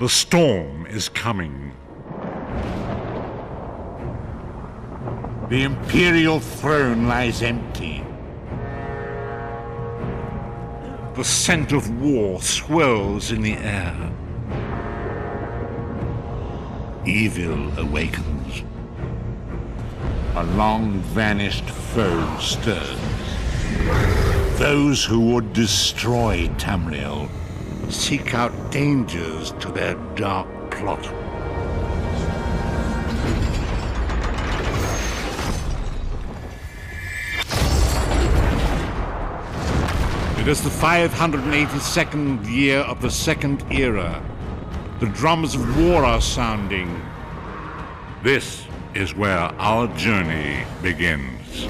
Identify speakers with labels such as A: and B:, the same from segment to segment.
A: The storm is coming. The Imperial throne lies empty. The scent of war swirls in the air. Evil awakens. A long-vanished foe stirs. Those who would destroy Tamriel seek out dangers to their dark plot. It is the 582nd year of the Second Era. The drums of war are sounding. This is where our journey begins.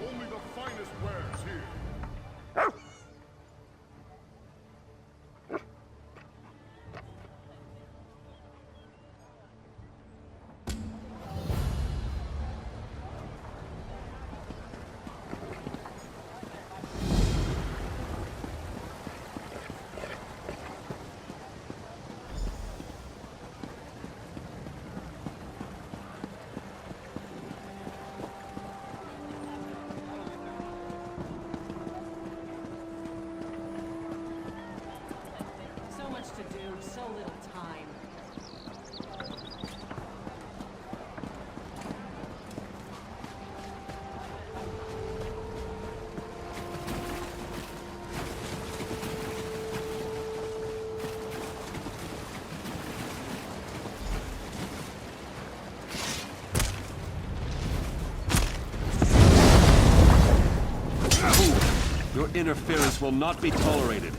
B: Only the finest wares here.
C: So much to do, so little time.
D: Your interference will not be tolerated.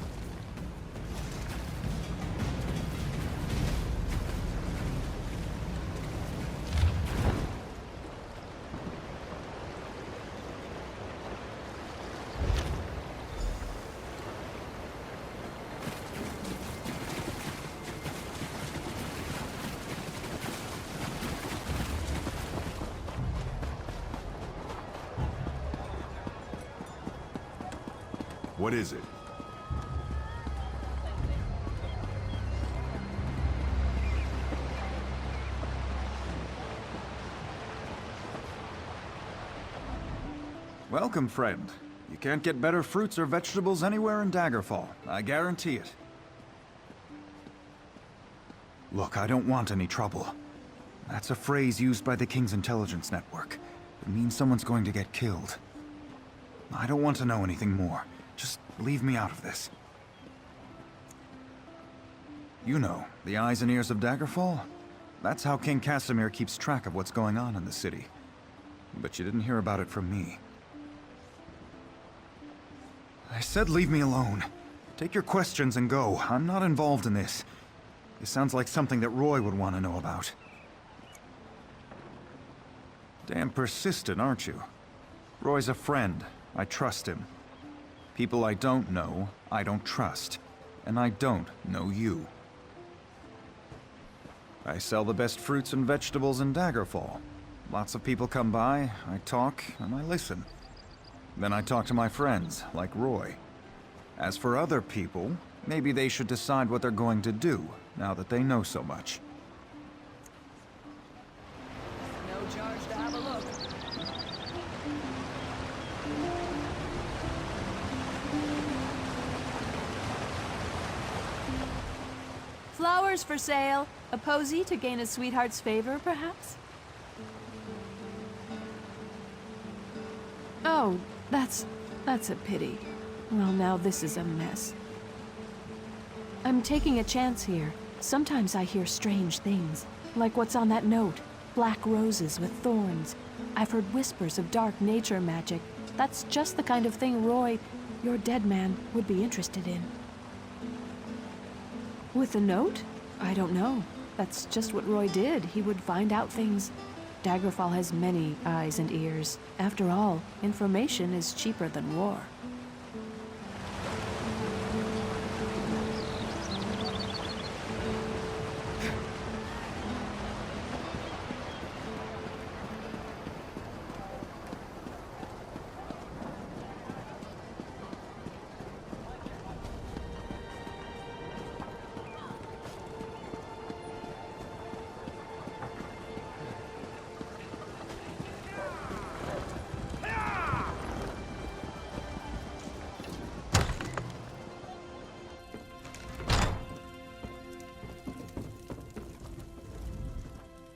B: What is it?
E: Welcome, friend. You can't get better fruits or vegetables anywhere in Daggerfall. I guarantee it. Look, I don't want any trouble. That's a phrase used by the King's intelligence network. It means someone's going to get killed. I don't want to know anything more. Just leave me out of this. You know, the eyes and ears of Daggerfall? That's how King Casimir keeps track of what's going on in the city. But you didn't hear about it from me. I said leave me alone. Take your questions and go. I'm not involved in this. This sounds like something that Roy would want to know about. Damn persistent, aren't you? Roy's a friend. I trust him. People I don't know, I don't trust. And I don't know you. I sell the best fruits and vegetables in Daggerfall. Lots of people come by, I talk, and I listen. Then I talk to my friends, like Roy. As for other people, maybe they should decide what they're going to do, now that they know so much.
C: No charge to have a look.
F: Flowers for sale. A posy to gain a sweetheart's favor, perhaps? Oh, that's a pity. Well, now this is a mess. I'm taking a chance here. Sometimes I hear strange things, like what's on that note. Black roses with thorns. I've heard whispers of dark nature magic. That's just the kind of thing Roy, your dead man, would be interested in. With the note? I don't know. That's just what Roy did. He would find out things. Daggerfall has many eyes and ears. After all, information is cheaper than war.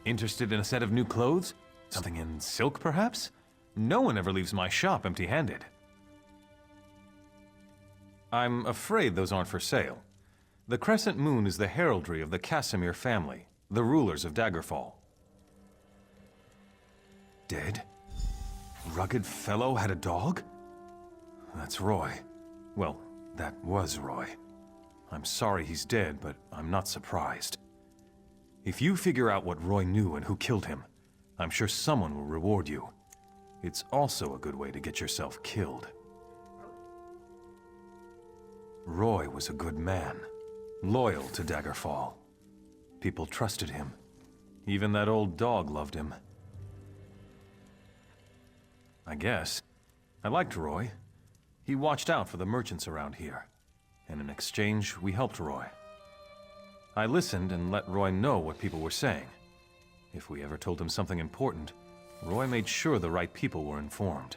G: Interested in a set of new clothes? Something in silk, perhaps? No one ever leaves my shop empty-handed. I'm afraid those aren't for sale. The Crescent Moon is the heraldry of the Casimir family, the rulers of Daggerfall. Dead? Rugged fellow had a dog? That's Roy. Well, that was Roy. I'm sorry he's dead, but I'm not surprised. If you figure out what Roy knew and who killed him, I'm sure someone will reward you. It's also a good way to get yourself killed. Roy was a good man, loyal to Daggerfall. People trusted him. Even that old dog loved him. I guess. I liked Roy. He watched out for the merchants around here, and in exchange, we helped Roy. I listened and let Roy know what people were saying. If we ever told him something important, Roy made sure the right people were informed.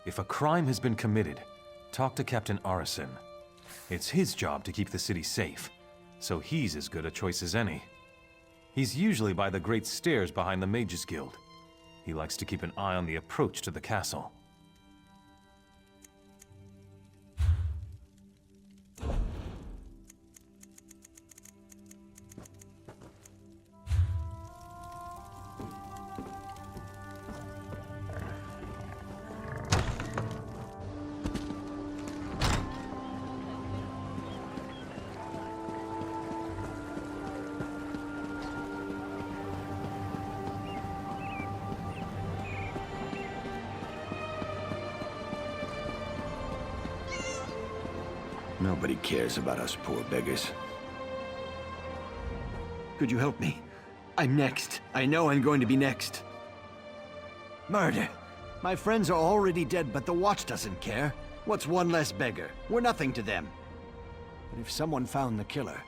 G: If a crime has been committed, talk to Captain Arison. It's his job to keep the city safe, so he's as good a choice as any. He's usually by the great stairs behind the Mages Guild. He likes to keep an eye on the approach to the castle.
H: Nobody cares about us poor beggars. Could you help me? I'm next. I know I'm going to be next. Murder! My friends are already dead, but the Watch doesn't care. What's one less beggar? We're nothing to them. But if someone found the killer...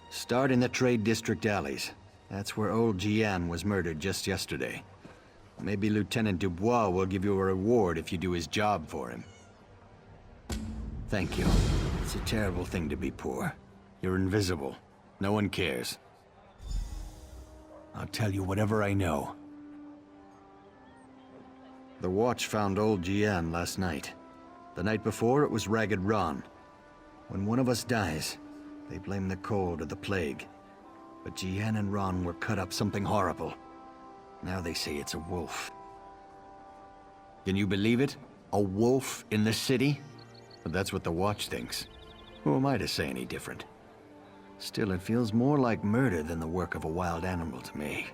H: Start in the Trade District alleys. That's where old Gian was murdered just yesterday. Maybe Lieutenant Dubois will give you a reward if you do his job for him. Thank you. It's a terrible thing to be poor. You're invisible. No one cares. I'll tell you whatever I know. The Watch found old Gian last night. The night before, it was Ragged Ron. When one of us dies, they blame the cold or the plague. But Gian and Ron were cut up something horrible. Now they say it's a wolf. Can you believe it? A wolf in the city? But that's what the Watch thinks. Who am I to say any different? Still, it feels more like murder than the work of a wild animal to me.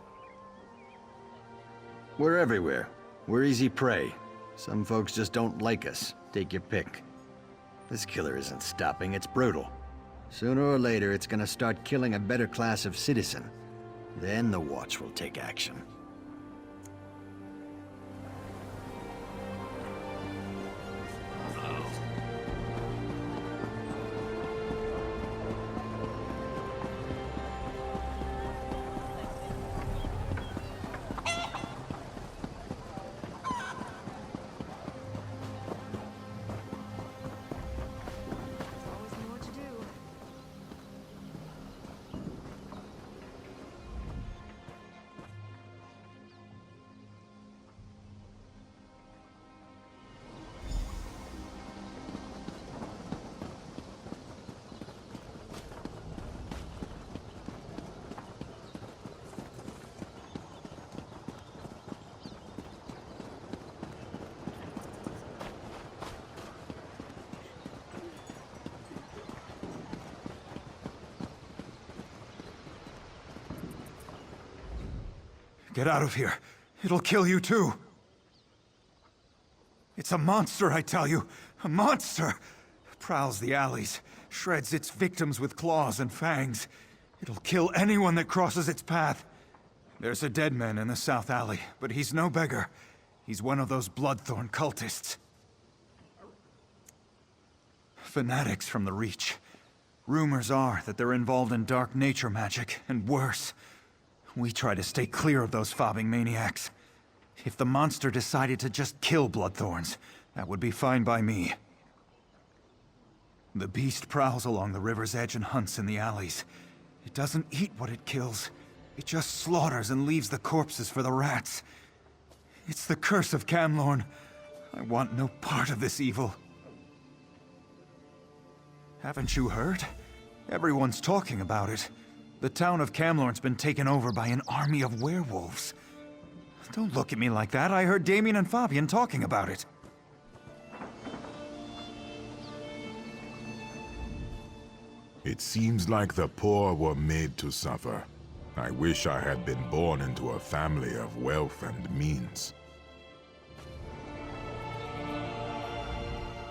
H: We're everywhere. We're easy prey. Some folks just don't like us. Take your pick. This killer isn't stopping, it's brutal. Sooner or later, it's gonna start killing a better class of citizen. Then the Watch will take action.
E: Get out of here. It'll kill you too. It's a monster, I tell you. A monster! Prowls the alleys, shreds its victims with claws and fangs. It'll kill anyone that crosses its path. There's a dead man in the south alley, but he's no beggar. He's one of those Bloodthorn cultists. Fanatics from the Reach. Rumors are that they're involved in dark nature magic, and worse. We try to stay clear of those fobbing maniacs. If the monster decided to just kill Bloodthorns, that would be fine by me. The beast prowls along the river's edge and hunts in the alleys. It doesn't eat what it kills. It just slaughters and leaves the corpses for the rats. It's the curse of Camlorn. I want no part of this evil. Haven't you heard? Everyone's talking about it. The town of Camlorn's been taken over by an army of werewolves. Don't look at me like that. I heard Damien and Fabian talking about it.
B: It seems like the poor were made to suffer. I wish I had been born into a family of wealth and means.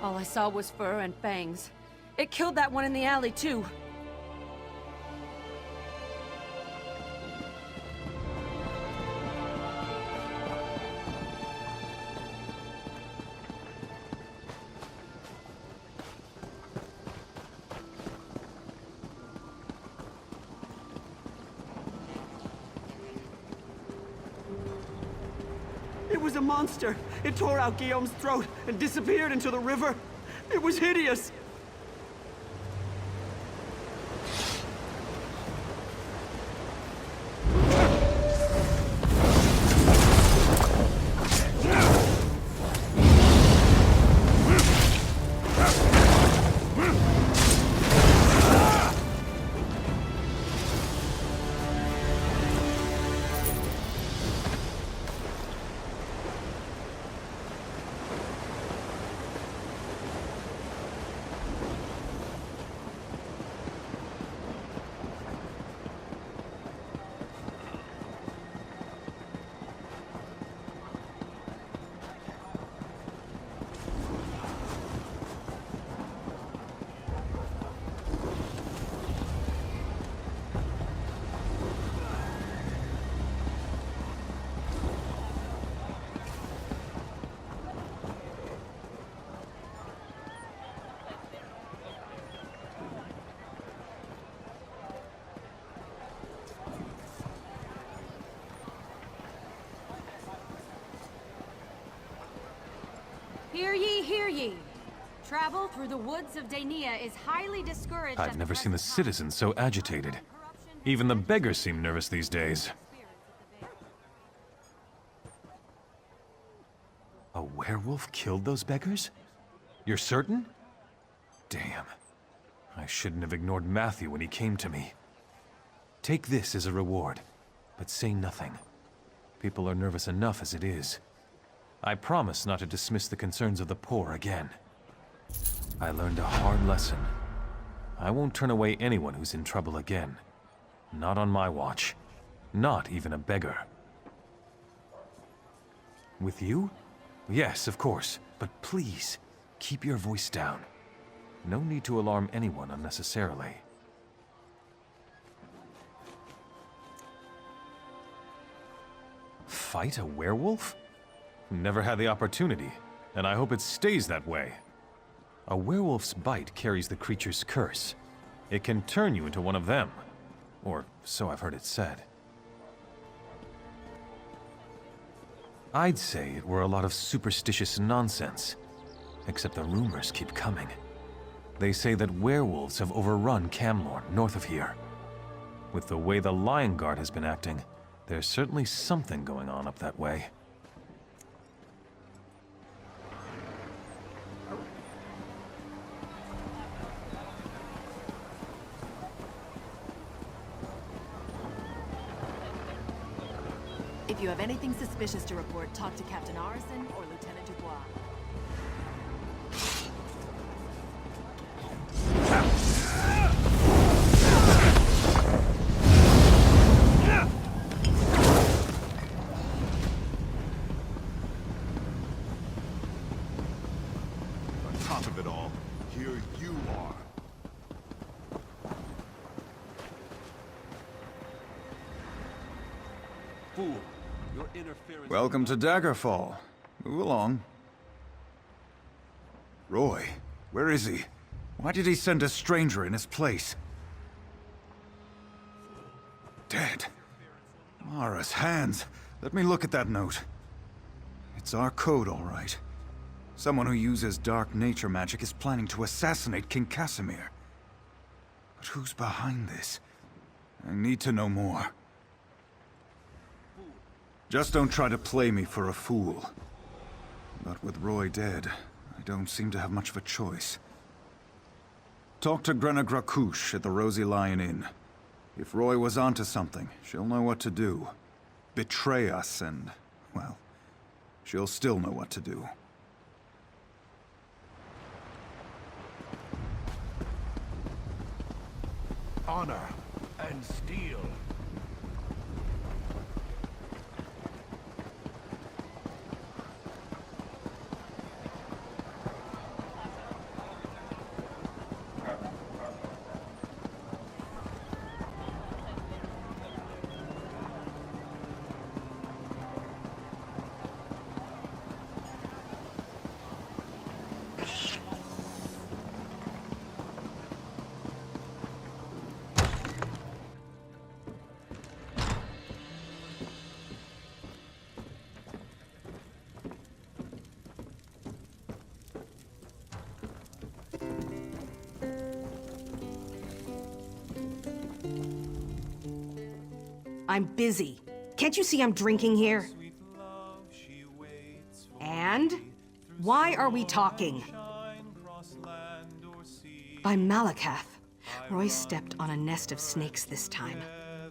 I: All I saw was fur and fangs. It killed that one in the alley, too.
D: It was a monster. It tore out Guillaume's throat and disappeared into the river. It was hideous.
J: Hear ye, hear ye! Travel through the woods of Daenia is highly discouraged.
G: I've never seen the citizens so agitated. Even the beggars seem nervous these days. A werewolf killed those beggars? You're certain? Damn. I shouldn't have ignored Matthew when he came to me. Take this as a reward, but say nothing. People are nervous enough as it is. I promise not to dismiss the concerns of the poor again. I learned a hard lesson. I won't turn away anyone who's in trouble again. Not on my watch. Not even a beggar. With you? Yes, of course. But please, keep your voice down. No need to alarm anyone unnecessarily. Fight a werewolf? Never had the opportunity, and I hope it stays that way. A werewolf's bite carries the creature's curse. It can turn you into one of them. Or so I've heard it said. I'd say it were a lot of superstitious nonsense. Except the rumors keep coming. They say that werewolves have overrun Camlorn, north of here. With the way the Lion Guard has been acting, there's certainly something going on up that way.
C: If you have anything suspicious to report, talk to Captain Arison or Lieutenant Dubois.
B: top of it all, here you are.
K: Fool, your interference...
E: Welcome to Daggerfall. Move along. Roy, where is he? Why did he send a stranger in his place? Dead. Mara's hands. Let me look at that note. It's our code, all right. Someone who uses dark nature magic is planning to assassinate King Casimir. But who's behind this? I need to know more. Just don't try to play me for a fool. But with Roy dead, I don't seem to have much of a choice. Talk to Glenumbra at the Rosy Lion Inn. If Roy was onto something, she'll know what to do. Betray us and, well, she'll still know what to do.
L: Honor and steel.
M: I'm busy. Can't you see I'm drinking here? And? Why are we talking? By Malakath. Roy stepped on a nest of snakes this time.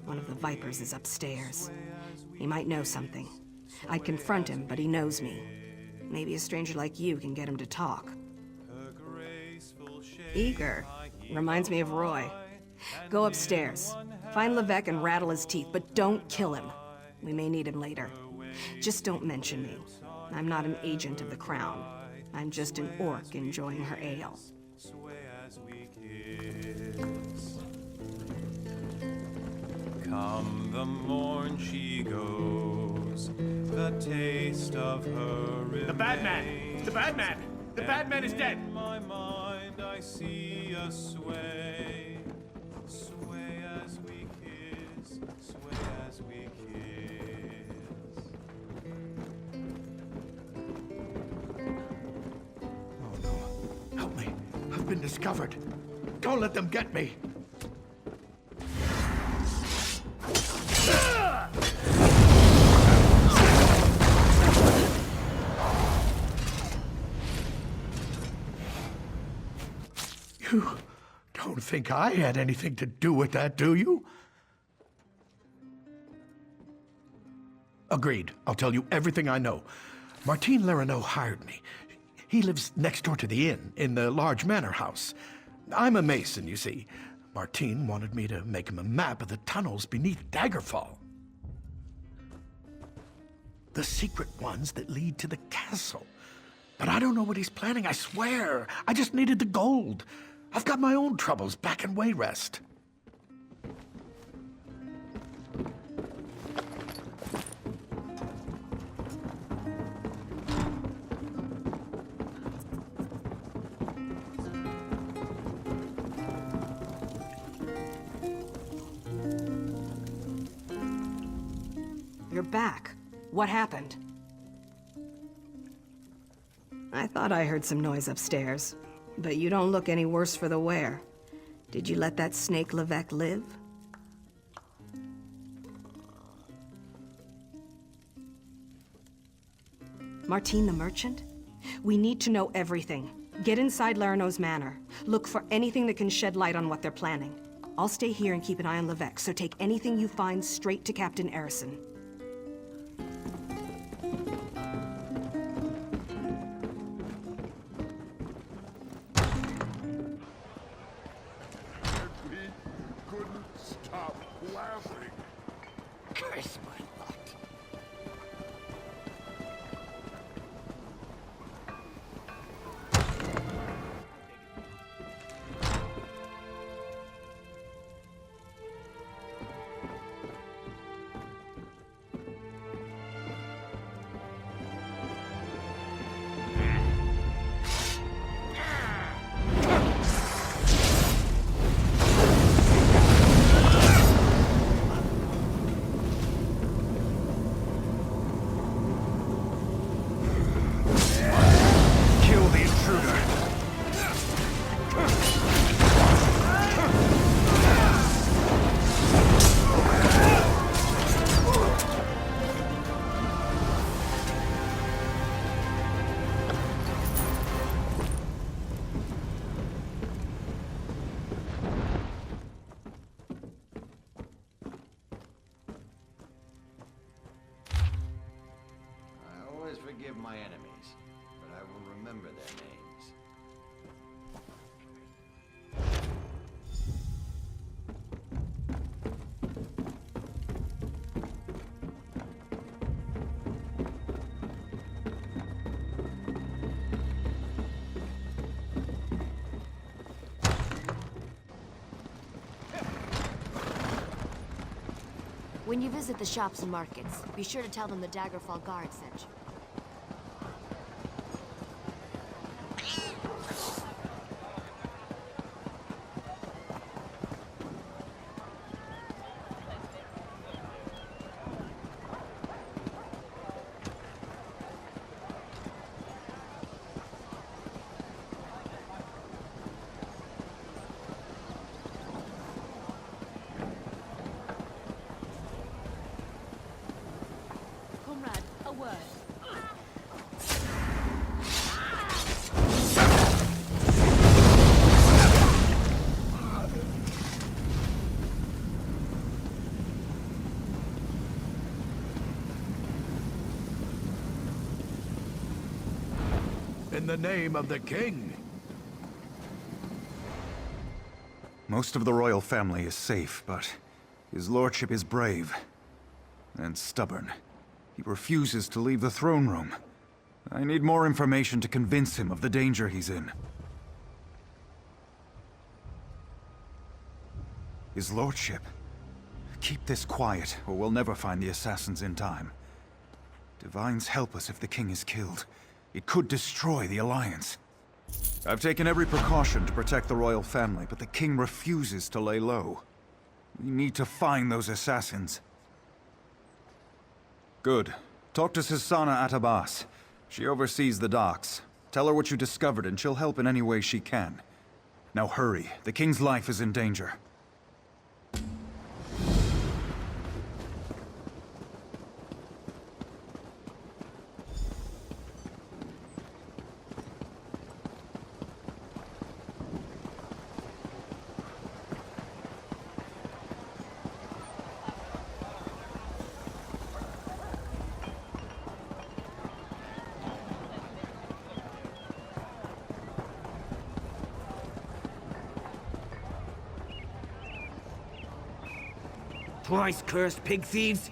M: One of the vipers is upstairs. He might know something. I'd confront him, but he knows me. Maybe a stranger like you can get him to talk. Eager. Reminds me of Roy. Go upstairs. Find Levesque and rattle his teeth, but don't kill him. We may need him later. Just don't mention me. I'm not an agent of the Crown. I'm just an orc enjoying her ale.
G: Come the morn she goes, the taste of her remains.
L: The bad man! The bad man! The bad man is dead!
G: In my mind I see a sway, sway as we kiss, sway as we kiss.
L: Oh no. Help me. I've been discovered. Don't let them get me. You don't think I had anything to do with that, do you? Agreed. I'll tell you everything I know. Martin Leraneau hired me. He lives next door to the inn, in the large manor house. I'm a mason, you see. Martin wanted me to make him a map of the tunnels beneath Daggerfall. The secret ones that lead to the castle. But I don't know what he's planning, I swear. I just needed the gold. I've got my own troubles back in Wayrest.
M: You're back. What happened? I thought I heard some noise upstairs, but you don't look any worse for the wear. Did you let that snake Levesque live? Martin the merchant? We need to know everything. Get inside Leraneau's manor. Look for anything that can shed light on what they're planning. I'll stay here and keep an eye on Levesque, so take anything you find straight to Captain Erison.
H: but I will remember their names.
N: When you visit the shops and markets, be sure to tell them the Daggerfall Guard sent you. Comrade, a word.
L: In the name of the king.
E: Most of the royal family is safe, but his lordship is brave and stubborn. He refuses to leave the throne room. I need more information to convince him of the danger he's in. His lordship. Keep this quiet, or we'll never find the assassins in time. Divines help us if the king is killed. It could destroy the Alliance. I've taken every precaution to protect the royal family, but the king refuses to lay low. We need to find those assassins. Good. Talk to Sisana Atabas. She oversees the docks. Tell her what you discovered and she'll help in any way she can. Now hurry. The king's life is in danger.
D: Twice cursed pig thieves!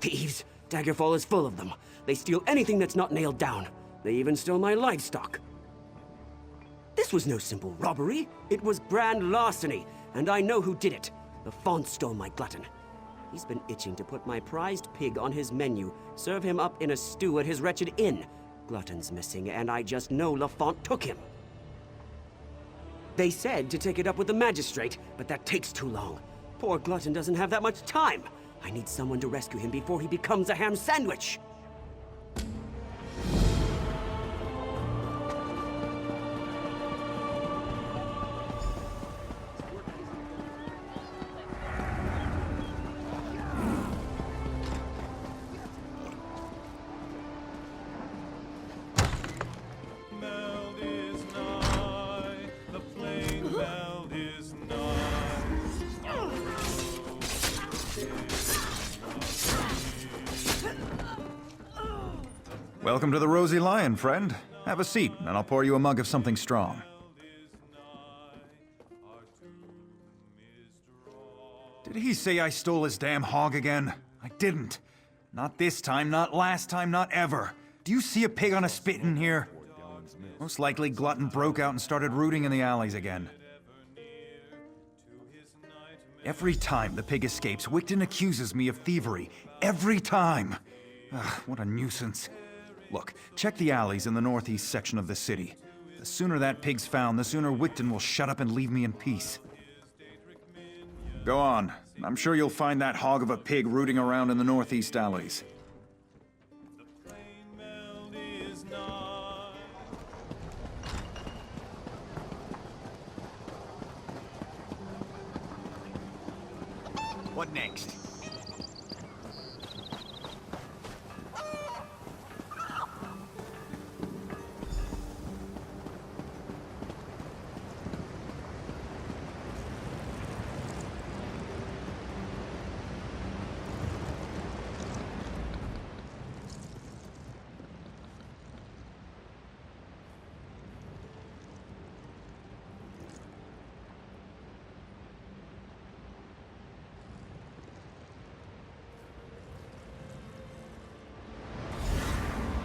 D: Thieves! Daggerfall is full of them. They steal anything that's not nailed down. They even stole my livestock. This was no simple robbery. It was grand larceny, and I know who did it. Lafont stole my glutton. He's been itching to put my prized pig on his menu, serve him up in a stew at his wretched inn. Glutton's missing, and I just know Lafont took him. They said to take it up with the magistrate, but that takes too long. Poor Glutton doesn't have that much time. I need someone to rescue him before he becomes a ham sandwich.
E: Welcome to the Rosy Lion, friend. Have a seat, and I'll pour you a mug of something strong. Did he say I stole his damn hog again? I didn't. Not this time, not last time, not ever. Do you see a pig on a spit in here? Most likely Glutton broke out and started rooting in the alleys again. Every time the pig escapes, Wigton accuses me of thievery. Every time! Ugh, what a nuisance. Look, check the alleys in the northeast section of the city. The sooner that pig's found, the sooner Wigton will shut up and leave me in peace. Go on. I'm sure you'll find that hog of a pig rooting around in the northeast alleys.
H: What next?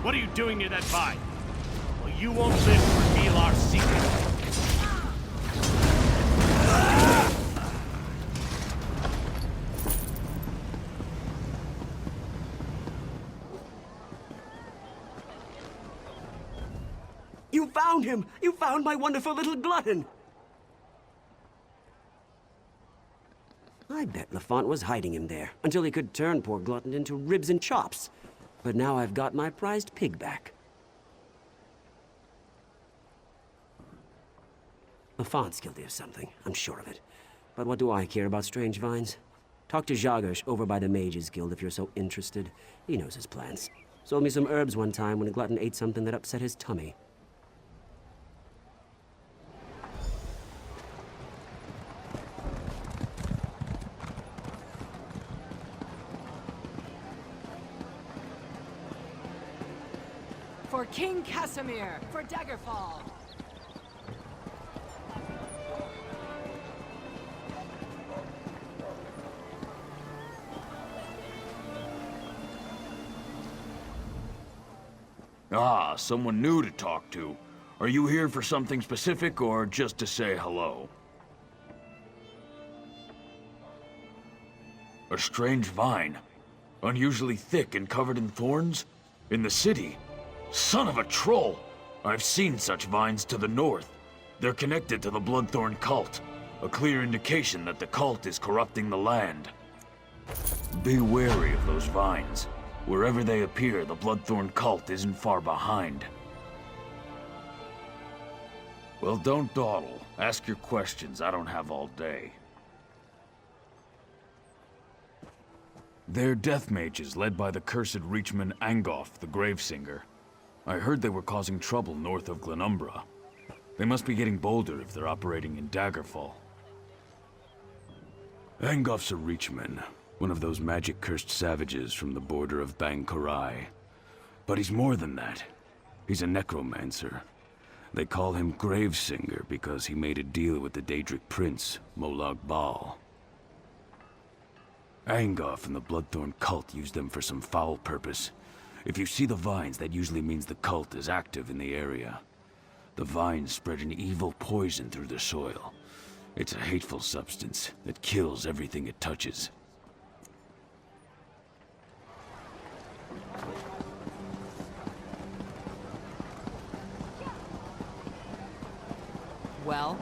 O: What are you doing near that vine? Well, you won't live to reveal our secret.
D: You found him! You found my wonderful little glutton! I bet Lafont was hiding him there, until he could turn poor Glutton into ribs and chops. But now I've got my prized pig back. Lafont's guilty of something, I'm sure of it. But what do I care about strange vines? Talk to Jagersh over by the Mages Guild if you're so interested. He knows his plans. Sold me some herbs one time when Glutton ate something that upset his tummy.
F: For King Casimir, for Daggerfall.
P: Ah, someone new to talk to. Are you here for something specific or just to say hello? A strange vine. Unusually thick and covered in thorns? In the city? Son of a troll! I've seen such vines to the north. They're connected to the Bloodthorn cult. A clear indication that the cult is corrupting the land. Be wary of those vines. Wherever they appear, the Bloodthorn cult isn't far behind. Well, don't dawdle. Ask your questions. I don't have all day. They're death mages led by the cursed Reachman Angoff, the Gravesinger. I heard they were causing trouble north of Glenumbra. They must be getting bolder if they're operating in Daggerfall.
Q: Angoff's a Reachman, one of those magic-cursed savages from the border of Bang-Korai. But he's more than that. He's a necromancer. They call him Gravesinger because he made a deal with the Daedric prince, Molag Bal. Angoff and the Bloodthorn cult used them for some foul purpose. If you see the vines, that usually means the cult is active in the area. The vines spread an evil poison through the soil. It's a hateful substance that kills everything it touches.
F: Well?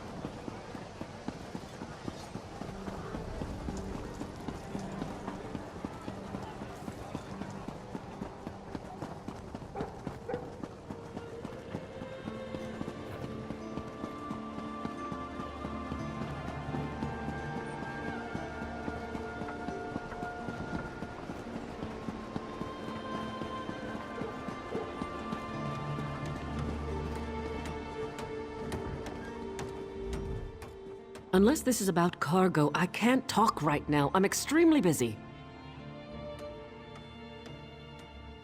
R: Unless this is about cargo, I can't talk right now. I'm extremely busy.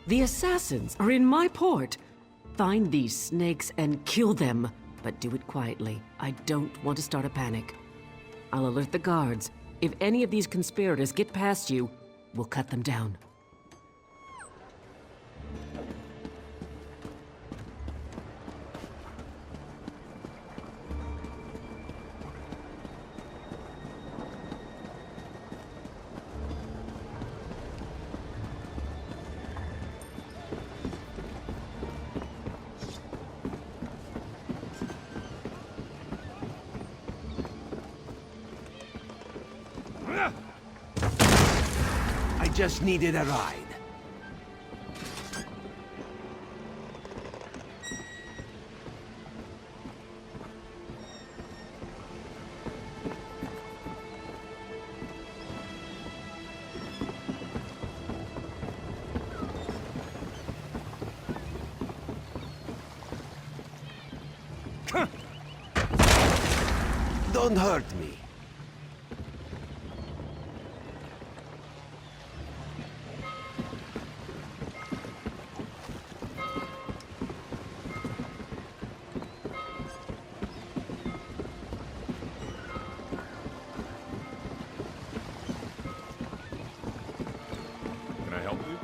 R: The assassins are in my port. Find these snakes and kill them, but do it quietly. I don't want to start a panic. I'll alert the guards. If any of these conspirators get past you, we'll cut them down.
L: I just needed a ride. Don't hurt me.
S: Can I help you?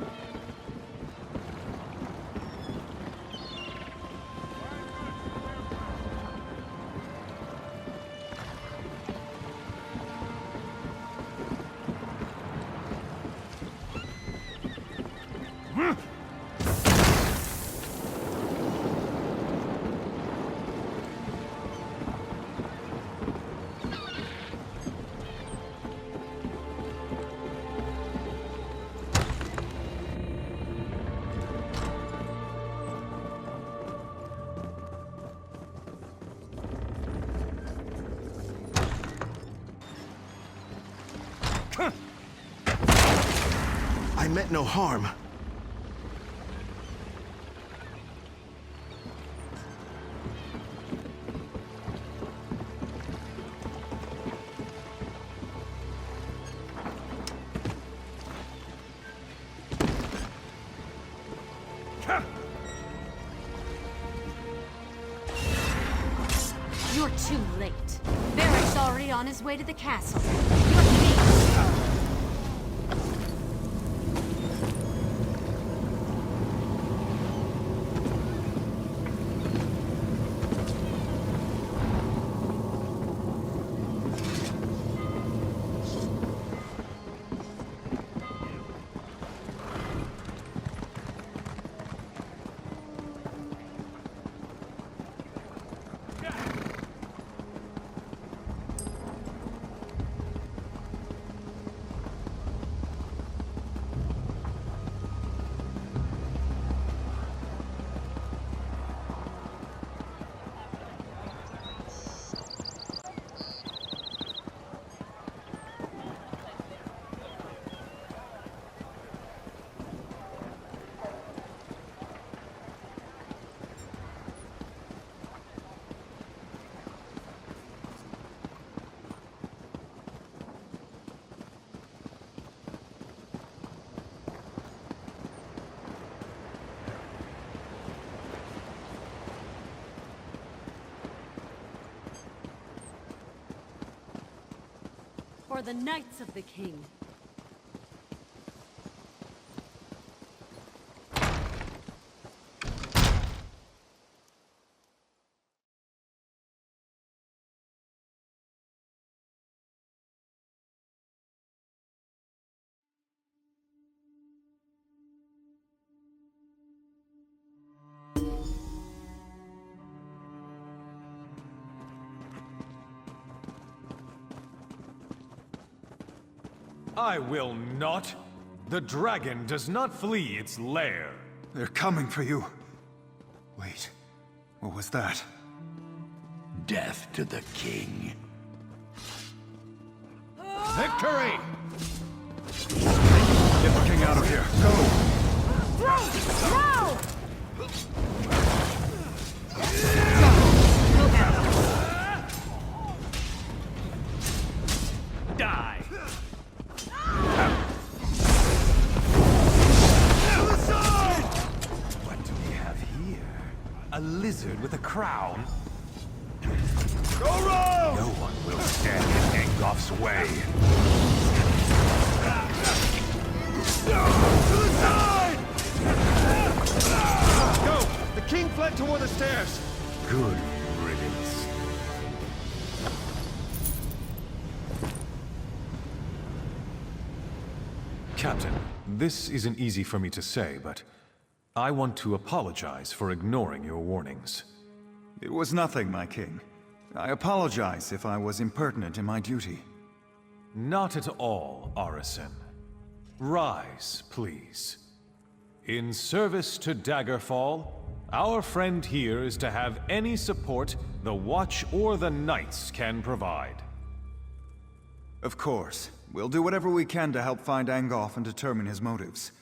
S: I meant no harm.
J: You're too late. Varric's already on his way to the castle. You're me. For the Knights of the King.
G: I will not. The dragon does not flee its lair.
E: They're coming for you. Wait, what was that?
L: Death to the king.
E: Victory! Get the king out of here. Go!
J: No!
O: Die!
G: What do we have here? A lizard with a crown?
O: Go rogue!
G: No one will stand in Angof's way.
O: To the side!
K: Go! The king fled toward the stairs!
G: Good riddance. Captain, this isn't easy for me to say, but I want to apologize for ignoring your warnings.
E: It was nothing, my king. I apologize if I was impertinent in my duty.
G: Not at all, Arisen. Rise, please. In service to Daggerfall, our friend here is to have any support the Watch or the Knights can provide.
E: Of course. We'll do whatever we can to help find Angoff and determine his motives.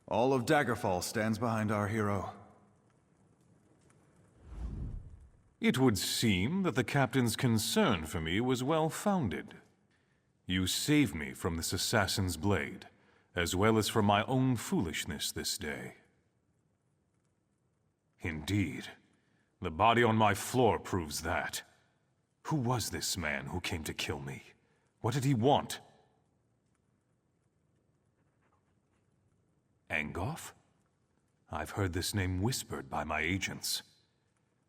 E: All of Daggerfall stands behind our hero.
G: It would seem that the captain's concern for me was well-founded. You saved me from this assassin's blade, as well as from my own foolishness this day. Indeed, the body on my floor proves that. Who was this man who came to kill me? What did he want? Angoff? I've heard this name whispered by my agents.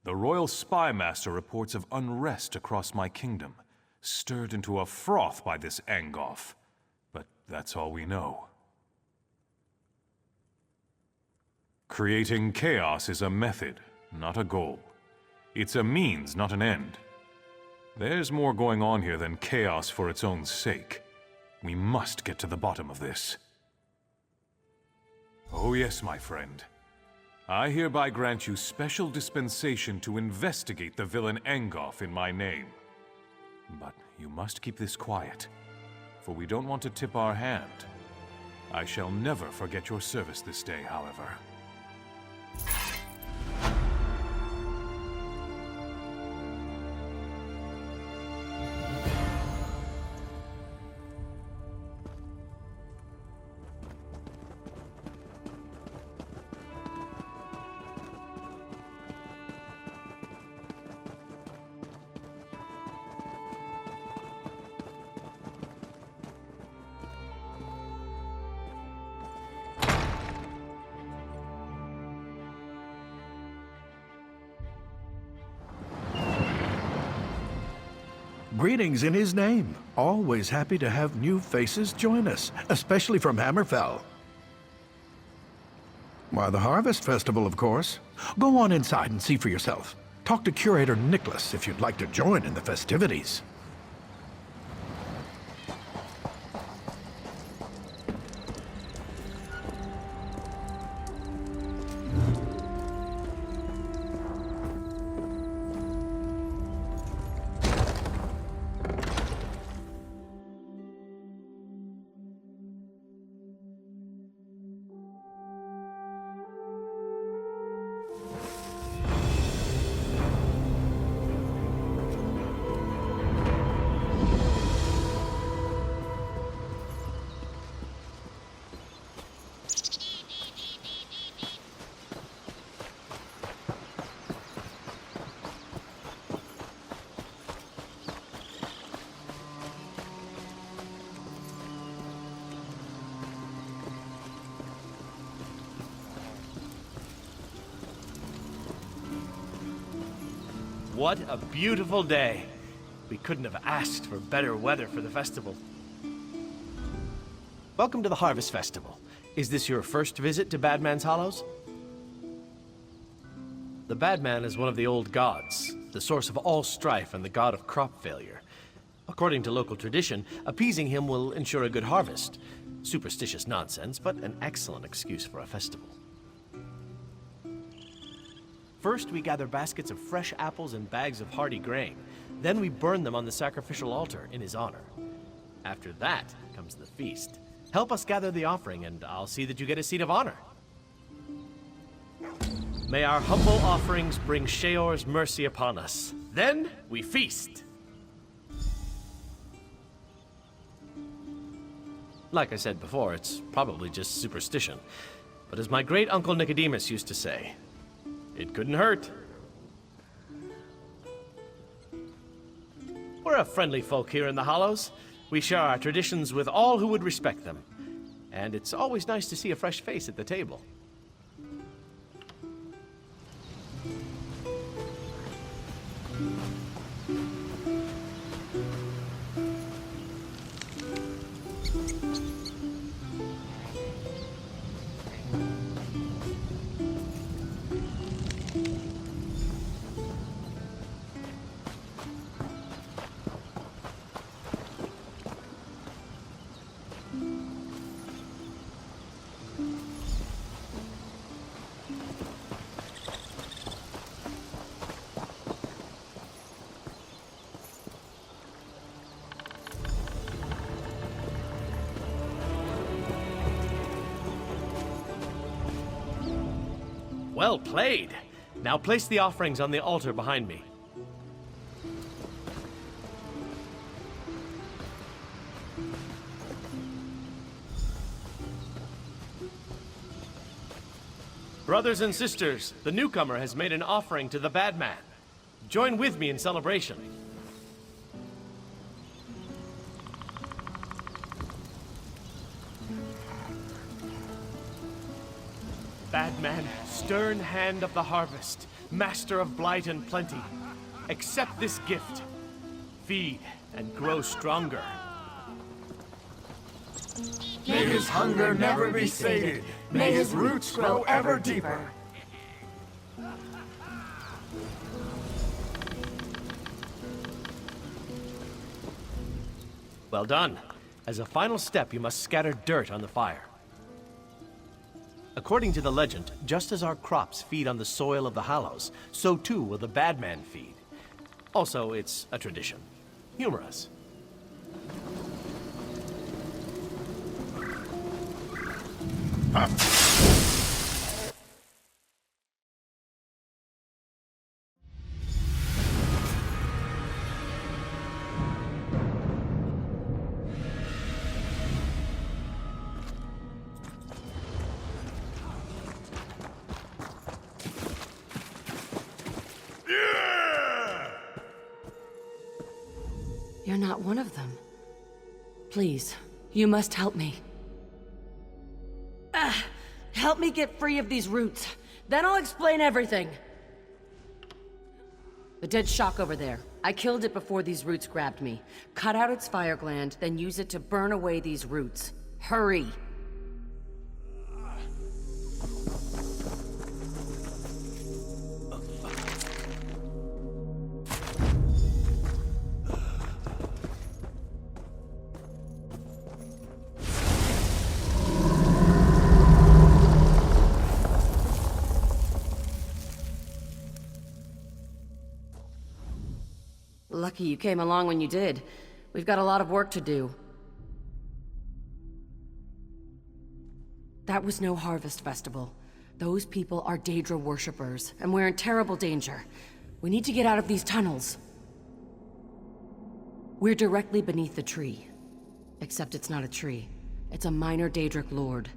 G: The Royal Spy Master reports of unrest across my kingdom, stirred into a froth by this Angoff. But that's all we know. Creating chaos is a method, not a goal. It's a means, not an end. There's more going on here than chaos for its own sake. We must get to the bottom of this. Oh yes, my friend. I hereby grant you special dispensation to investigate the villain Engoff in my name. But you must keep this quiet, for we don't want to tip our hand. I shall never forget your service this day, however.
L: Greetings in his name. Always happy to have new faces join us, especially from Hammerfell. Why, the Harvest Festival, of course. Go on inside and see for yourself. Talk to Curator Nicholas if you'd like to join in the festivities.
O: What a beautiful day. We couldn't have asked for better weather for the festival. Welcome to the Harvest Festival. Is this your first visit to Badman's Hollows? The Badman is one of the old gods, the source of all strife and the god of crop failure. According to local tradition, appeasing him will ensure a good harvest. Superstitious nonsense, but an excellent excuse for a festival. First, we gather baskets of fresh apples and bags of hardy grain. Then we burn them on the sacrificial altar in his honor. After that comes the feast. Help us gather the offering, and I'll see that you get a seat of honor. May our humble offerings bring Sheor's mercy upon us. Then we feast. Like I said before, it's probably just superstition. But as my great-uncle Nicodemus used to say, it couldn't hurt. We're a friendly folk here in the Hollows. We share our traditions with all who would respect them. And it's always nice to see a fresh face at the table. Well played. Now place the offerings on the altar behind me. Brothers and sisters, the newcomer has made an offering to the Badman. Join with me in celebration. Badman, stern hand of the harvest, master of blight and plenty, accept this gift. Feed and grow stronger.
T: May his hunger never be sated. May his roots grow ever deeper.
O: Well done. As a final step, you must scatter dirt on the fire. According to the legend, just as our crops feed on the soil of the Hallows, so too will the bad man feed. Also, it's a tradition. Humorous.
R: You're not one of them. Please, you must help me. Help me get free of these roots. Then I'll explain everything. The dead shock over there. I killed it before these roots grabbed me. Cut out its fire gland, then use it to burn away these roots. Hurry! Lucky you came along when you did. We've got a lot of work to do. That was no harvest festival. Those people are Daedra worshippers, and we're in terrible danger. We need to get out of these tunnels. We're directly beneath the tree. Except it's not a tree. It's a minor Daedric lord.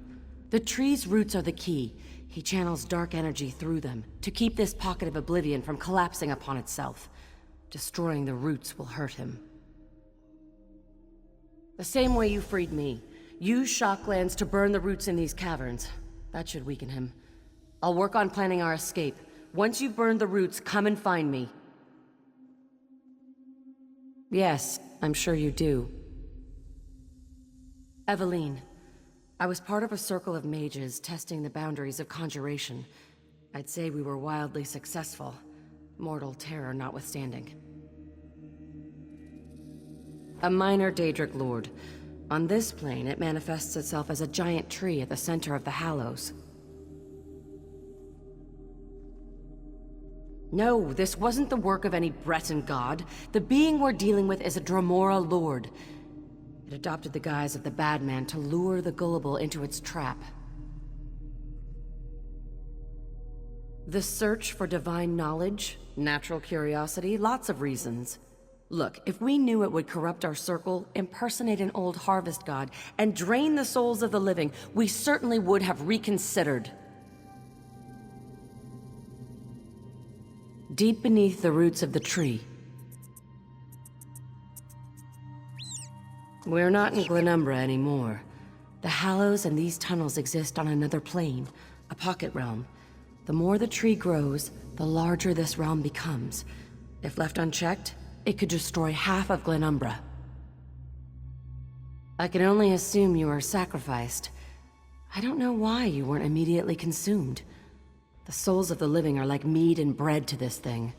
R: The tree's roots are the key. He channels dark energy through them to keep this pocket of oblivion from collapsing upon itself. Destroying the roots will hurt him. The same way you freed me. Use shock glands to burn the roots in these caverns. That should weaken him. I'll work on planning our escape. Once you've burned the roots, come and find me. Yes, I'm sure you do. Eveline, I was part of a circle of mages testing the boundaries of conjuration. I'd say we were wildly successful. Mortal terror notwithstanding. A minor Daedric lord. On this plane, it manifests itself as a giant tree at the center of the Hallows. No, this wasn't the work of any Breton god. The being we're dealing with is a Dromora lord. It adopted the guise of the bad man to lure the gullible into its trap. The search for divine knowledge, natural curiosity, lots of reasons. Look, if we knew it would corrupt our circle, impersonate an old harvest god, and drain the souls of the living, we certainly would have reconsidered. Deep beneath the roots of the tree. We're not in Glenumbra anymore. The Hallows and these tunnels exist on another plane, a pocket realm. The more the tree grows, the larger this realm becomes. If left unchecked, it could destroy half of Glenumbra. I can only assume you were sacrificed. I don't know why you weren't immediately consumed. The souls of the living are like meat and bread to this thing.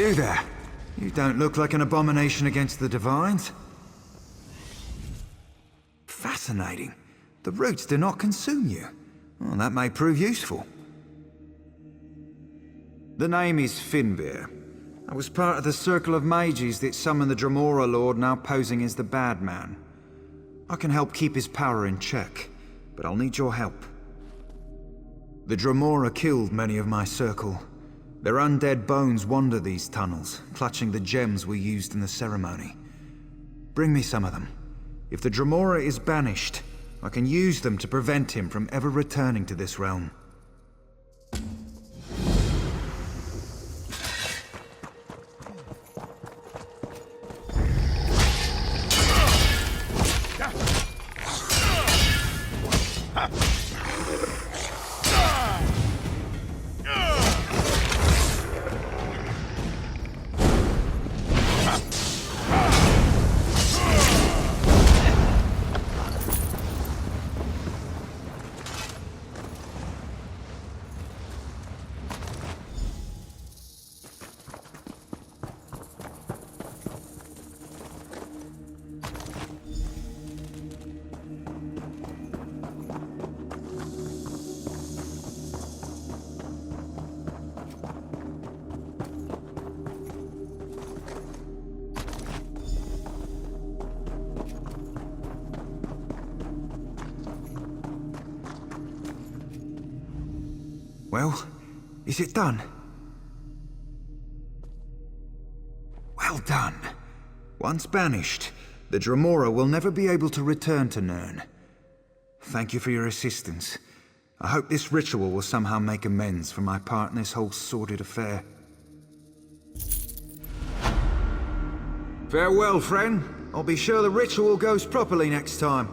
E: You there. You don't look like an abomination against the Divines. Fascinating. The roots do not consume you. Well, that may prove useful. The name is Finnveer. I was part of the circle of mages that summoned the Dremora Lord, now posing as the bad man. I can help keep his power in check, but I'll need your help. The Dremora killed many of my circle. Their undead bones wander these tunnels, clutching the gems we used in the ceremony. Bring me some of them. If the Dremora is banished, I can use them to prevent him from ever returning to this realm. Well, is it done? Well done. Once banished, the Dremora will never be able to return to Nirn. Thank you for your assistance. I hope this ritual will somehow make amends for my part in this whole sordid affair. Farewell, friend. I'll be sure the ritual goes properly next time.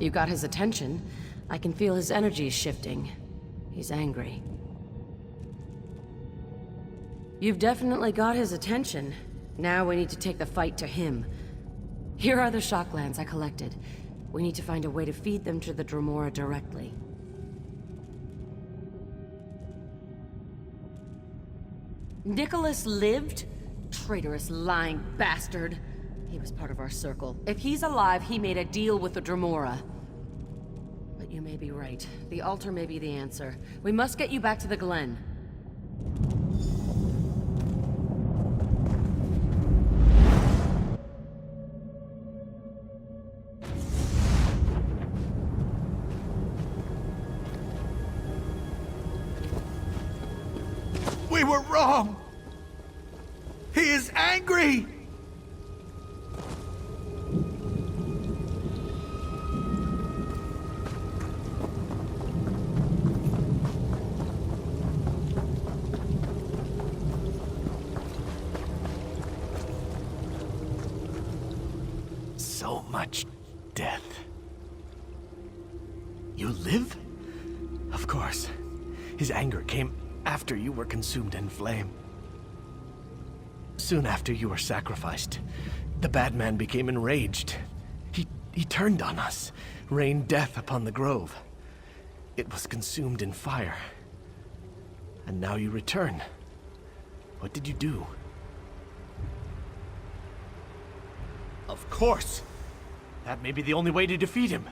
R: You got his attention. I can feel his energy shifting. He's angry. You've definitely got his attention. Now we need to take the fight to him. Here are the shocklands I collected. We need to find a way to feed them to the Dremora directly. Nicholas lived? Traitorous, lying bastard. He was part of our circle. If he's alive, he made a deal with the Dremora. But you may be right. The altar may be the answer. We must get you back to the Glen.
L: We were wrong! He is angry! So much death. You live? Of course. His anger came after you were consumed in flame. Soon after you were sacrificed, the bad man became enraged. He turned on us, rained death upon the grove. It was consumed in fire. And now you return. What did you do? Of course! That may be the only way to defeat him.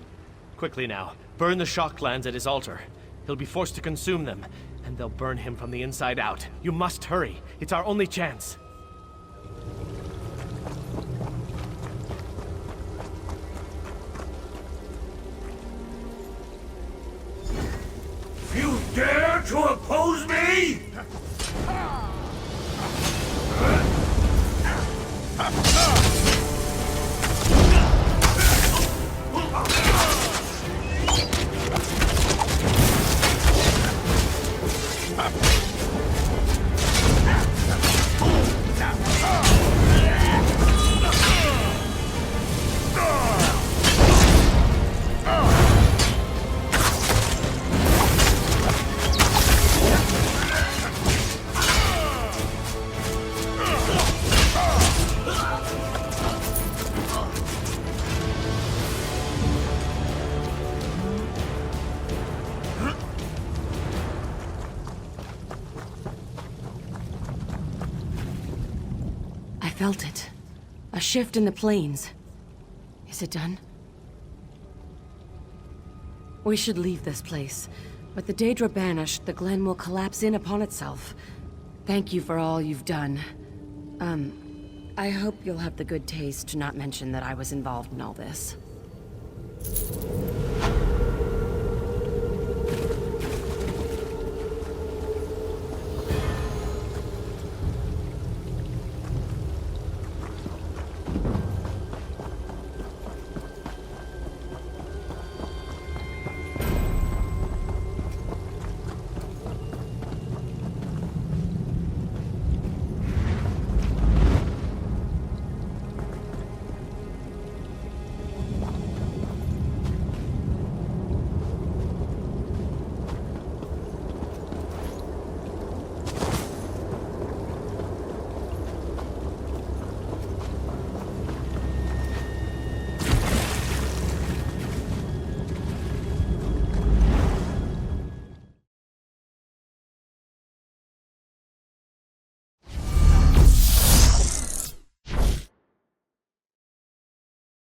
L: Quickly now, burn the shocklands at his altar. He'll be forced to consume them, and they'll burn him from the inside out. You must hurry. It's our only chance.
P: You dare to oppose me?
R: I felt it. A shift in the plains. Is it done? We should leave this place. With the Daedra banished, the Glen will collapse in upon itself. Thank you for all you've done. I hope you'll have the good taste to not mention that I was involved in all this.